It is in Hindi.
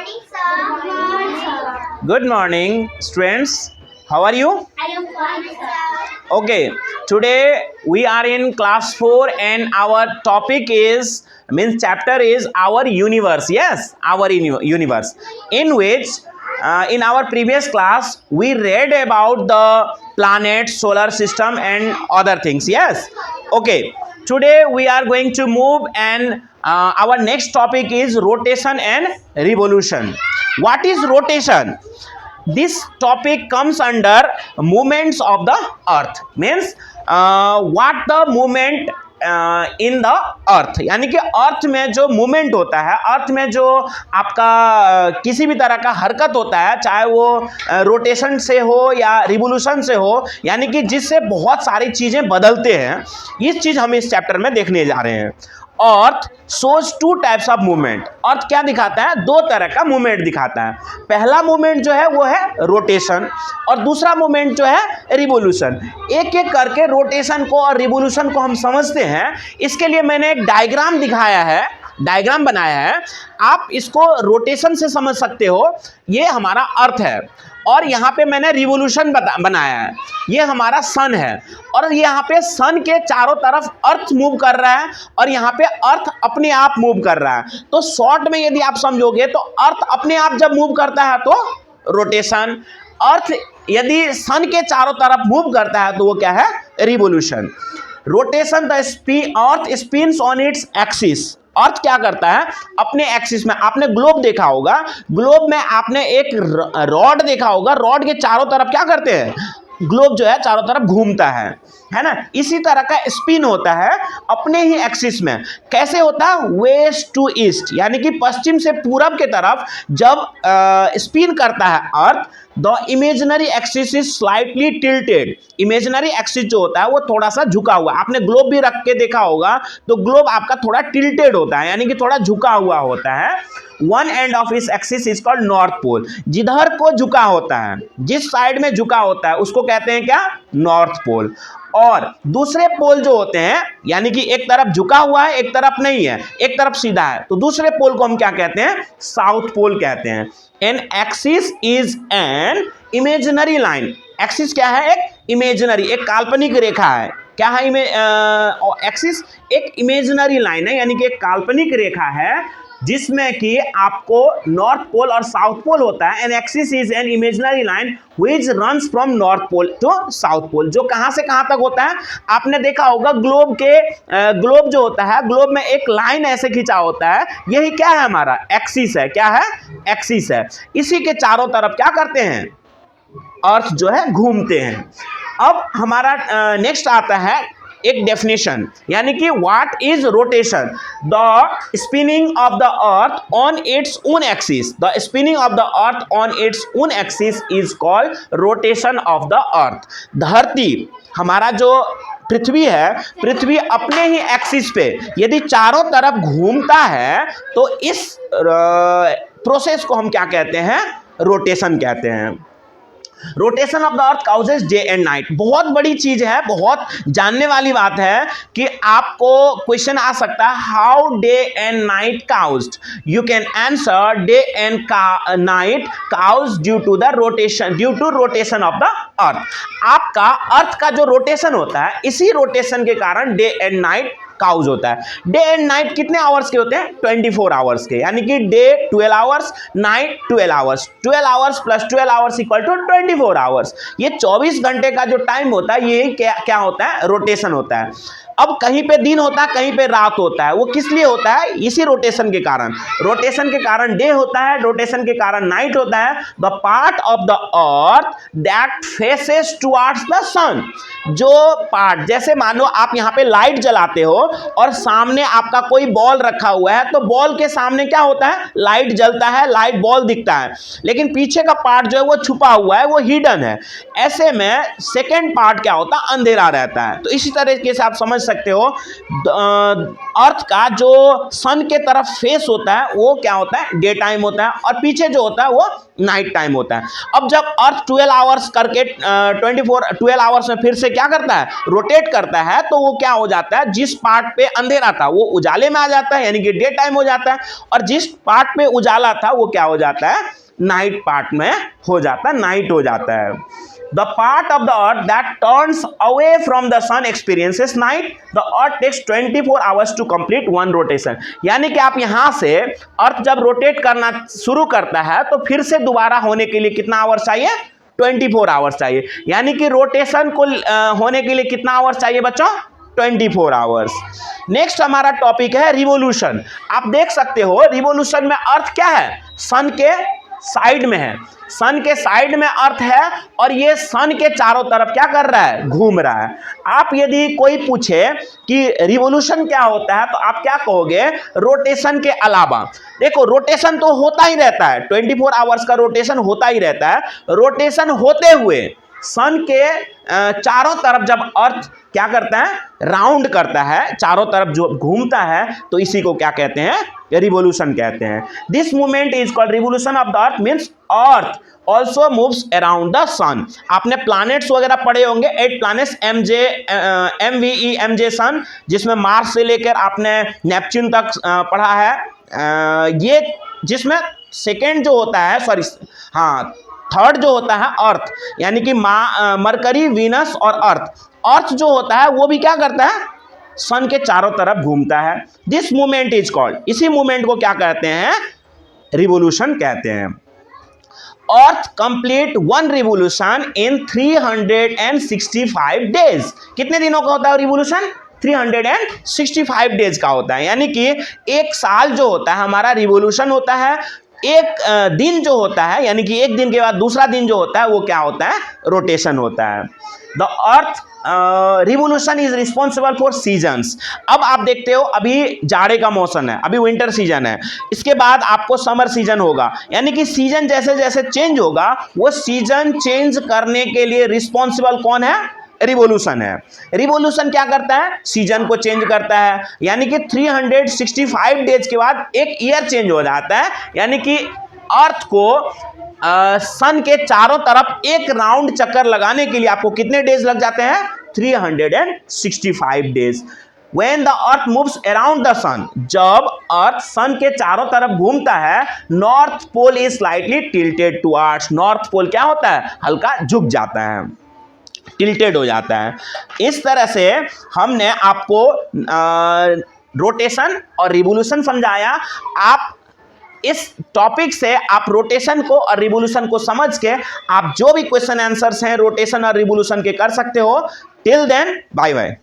morning, sir. Good morning, sir. Good morning, students. How are you? I am fine, sir. Okay, today we are in class 4 and our topic is means chapter is our universe. Yes, our universe, in which in our previous class we read about the planets, solar system and other things. Yes. Okay, today we are going to move and our next topic is rotation and revolution. What is rotation? This topic comes under movements of the earth, means what the movement in the earth, यानी कि अर्थ में जो मूवमेंट होता है, अर्थ में जो आपका किसी भी तरह का हरकत होता है, चाहे वो रोटेशन से हो या रिवोल्यूशन से हो, यानी कि जिससे बहुत सारी चीज़ें बदलते हैं, इस चीज़ हम इस चैप्टर में देखने जा रहे हैं। Earth shows two types of movement. Earth क्या दिखाता है? दो तरह का मूवमेंट दिखाता है। पहला मूवमेंट जो है वो है रोटेशन और दूसरा मूवमेंट जो है रिवोल्यूशन। एक एक करके रोटेशन को और रिवोल्यूशन को हम समझते हैं। इसके लिए मैंने एक डायग्राम दिखाया है, डायग्राम बनाया है। आप इसको रोटेशन से समझ सकते हो। ये हमारा अर्थ है और यहाँ पे मैंने रिवोल्यूशन बनाया है। ये हमारा सन है और यहाँ पे सन के चारों तरफ अर्थ मूव कर रहा है और यहाँ पे अर्थ अपने आप मूव कर रहा है। तो शॉर्ट में यदि आप समझोगे तो अर्थ अपने आप जब मूव करता है तो रोटेशन, अर्थ यदि सन के चारों तरफ मूव करता है तो वो क्या है? Revolution. Rotation the earth spins on its axis. Earth क्या करता है? अपने एक्सिस में। आपने ग्लोब देखा होगा, ग्लोब में आपने एक रॉड देखा होगा, रॉड के चारों तरफ क्या करते हैं? ग्लोब जो है चारों तरफ घूमता है ना? इसी तरह का स्पिन होता है अपने ही एक्सिस में। कैसे होता है? वेस्ट टू ईस्ट, यानी कि पश्चिम से पूरब के तरफ जब स्पिन करता है earth, the imaginary axis is slightly tilted. Imaginary axis जो होता है वो थोड़ा सा झुका हुआ। आपने ग्लोब भी रख के देखा होगा तो ग्लोब आपका थोड़ा टिल्टेड होता है, यानी कि थोड़ा झुका हुआ होता है। वन एंड ऑफ इस axis is called north pole. जिधर को झुका होता है, जिस साइड में झुका होता है उसको कहते हैं क्या? North pole. और दूसरे पोल जो होते हैं, यानी कि एक तरफ झुका हुआ है एक तरफ नहीं है, एक तरफ सीधा है, तो दूसरे पोल को हम क्या कहते हैं? साउथ पोल कहते हैं। N axis is an imaginary line. Axis क्या है? एक इमेजिनरी, एक काल्पनिक रेखा है। क्या है? एक्सिस एक इमेजिनरी लाइन है, यानी कि एक काल्पनिक रेखा है जिसमें कि आपको नॉर्थ पोल और साउथ पोल होता है। An axis is an imaginary line which runs from north pole to south pole. जो कहां से कहां तक होता है? आपने देखा होगा ग्लोब ग्लोब जो होता है, ग्लोब में एक लाइन ऐसे खींचा होता है, यही क्या है? हमारा एक्सिस है। क्या है? एक्सिस है। इसी के चारों तरफ क्या करते हैं? अर्थ जो है घूमते हैं। अब हमारा नेक्स्ट आता है एक डेफिनेशन, यानी कि what is rotation? The spinning of the earth on its own axis. The spinning of the earth on its own axis is called rotation of the अर्थ। धरती, हमारा जो पृथ्वी है, पृथ्वी अपने ही एक्सिस पे यदि चारों तरफ घूमता है तो इस प्रोसेस को हम क्या कहते हैं? रोटेशन कहते हैं। Rotation of the earth causes day and night. बहुत बड़ी चीज है, बहुत जानने वाली बात है कि आपको क्वेश्चन आ सकता है, how day and night caused? You can answer day and night caused due to the rotation, due to rotation of the earth. आपका अर्थ का जो रोटेशन होता है, इसी रोटेशन के कारण डे एंड नाइट काउज होता है। डे एंड नाइट कितने आवर्स के होते हैं? 24 आवर्स के, यानी कि day 12 hours, night 12 hours. 12 hours plus 12 hours equal to 24 hours. ये 24 घंटे का जो टाइम होता है, ये क्या होता है? रोटेशन होता है। अब कहीं पे दिन होता है, कहीं पे रात होता है। वो किस लिए होता है? इसी रोटेशन के कारण। रोटेशन के कारण डे होता है, रोटेशन के कारण नाइट होता है। The part of the earth that faces towards the sun. जो पार्ट, जैसे मान लो आप यहाँ पे लाइट जलाते हो और सामने आपका कोई बॉल रखा हुआ है, तो बॉल के सामने क्या होता है? लाइट जलता है, लाइट बॉल दिखता है, लेकिन पीछे का पार्ट जो है वो छुपा हुआ है, वो हिडन है। ऐसे में सेकेंड पार्ट क्या होता है? अंधेरा रहता है। तो इसी तरीके से आप समझ सकते हो अर्थ का जो सन के तरफ फेस होता है वो क्या होता है, डे टाइम होता है, और पीछे जो होता है वो नाइट टाइम होता है। अब जब अर्थ 12 आवर्स करके 12 आवर्स में फिर से क्या करता है, रोटेट करता है, तो वो क्या हो जाता है, जिस पार्ट पे अंधेरा था वो उजाले में आ जाता है, यानी कि डे टाइम हो जाता है, और जिस पार्ट पे उजाला था वो क्या हो जाता है, नाइट पार्ट में हो जाता है, नाइट हो जाता है। The part of the earth that turns away from the sun experiences night. The earth takes 24 hours to complete one rotation. यानी कि आप यहां से अर्थ जब रोटेट करना शुरू करता है तो फिर से दोबारा होने के लिए कितना आवर्स चाहिए, 24 आवर्स चाहिए। यानी कि रोटेशन को होने के लिए कितना आवर्स चाहिए बच्चों, 24 आवर्स। नेक्स्ट हमारा टॉपिक है रिवोल्यूशन। आप देख सकते हो रिवोल्यूशन में अर्थ क्या है, सन के साइड में है, सन के साइड में अर्थ है और ये सन के चारों तरफ क्या कर रहा है, घूम रहा है। आप यदि कोई पूछे कि रिवोल्यूशन क्या होता है तो आप क्या कहोगे, रोटेशन के अलावा। देखो रोटेशन तो होता ही रहता है, 24 आवर्स का रोटेशन होता ही रहता है। रोटेशन होते हुए सन के चारों तरफ जब अर्थ क्या करता है, राउंड करता है, चारों तरफ जो घूमता है, तो इसी को क्या कहते हैं, रिवोल्यूशन कहते हैं। This movement is called revolution of the earth, means earth also moves around the sun. आपने प्लैनेट्स वगैरह पढ़े होंगे, 8 प्लैनेट्स MVE MJ सन, जिसमें मार्स से लेकर आपने नेपच्यून तक पढ़ा है। ये जिसमें सेकेंड जो होता है, सॉरी हाँ थर्ड जो होता है अर्थ, यानी कि मरकरी, वीनस और अर्थ। अर्थ जो होता है वो भी क्या करता है, सन के चारों तरफ घूमता है। दिस मूवमेंट इज कॉल्ड, इसी मूवमेंट को क्या कहते हैं, रिवोल्यूशन कहते हैं। Earth complete one revolution in 365 days. कितने दिनों का होता है रिवोल्यूशन, 365 डेज का होता है। यानी कि एक साल जो होता है हमारा रिवोल्यूशन होता है, एक दिन जो होता है, यानी कि एक दिन के बाद दूसरा दिन जो होता है वो क्या होता है, रोटेशन होता है। The earth revolution is responsible for seasons. अब आप देखते हो अभी जाड़े का मौसम है, अभी विंटर सीजन है, इसके बाद आपको समर सीजन होगा, यानी कि सीजन जैसे जैसे चेंज होगा वो सीजन चेंज करने के लिए रिस्पॉन्सिबल कौन है, रिवोल्यूशन है। रिवोल्यूशन क्या करता है, सीजन को चेंज करता है, यानी कि 365 डेज के बाद एक ईयर चेंज हो जाता है। यानी कि अर्थ को सन के चारों तरफ एक राउंड चक्कर लगाने के लिए आपको कितने डेज लग जाते हैं, 365 days. When the earth moves around the sun, जब अर्थ सन के चारों तरफ घूमता है, north pole is slightly tilted towards. North pole क्या होता है, हल्का झुक जाता है, टिल्टेड हो जाता है। इस तरह से हमने आपको रोटेशन और रिवोल्यूशन समझाया। आप इस टॉपिक से आप रोटेशन को और रिवोल्यूशन को समझ के आप जो भी क्वेश्चन आंसर्स हैं रोटेशन और रिवोल्यूशन के कर सकते हो। Till then bye bye.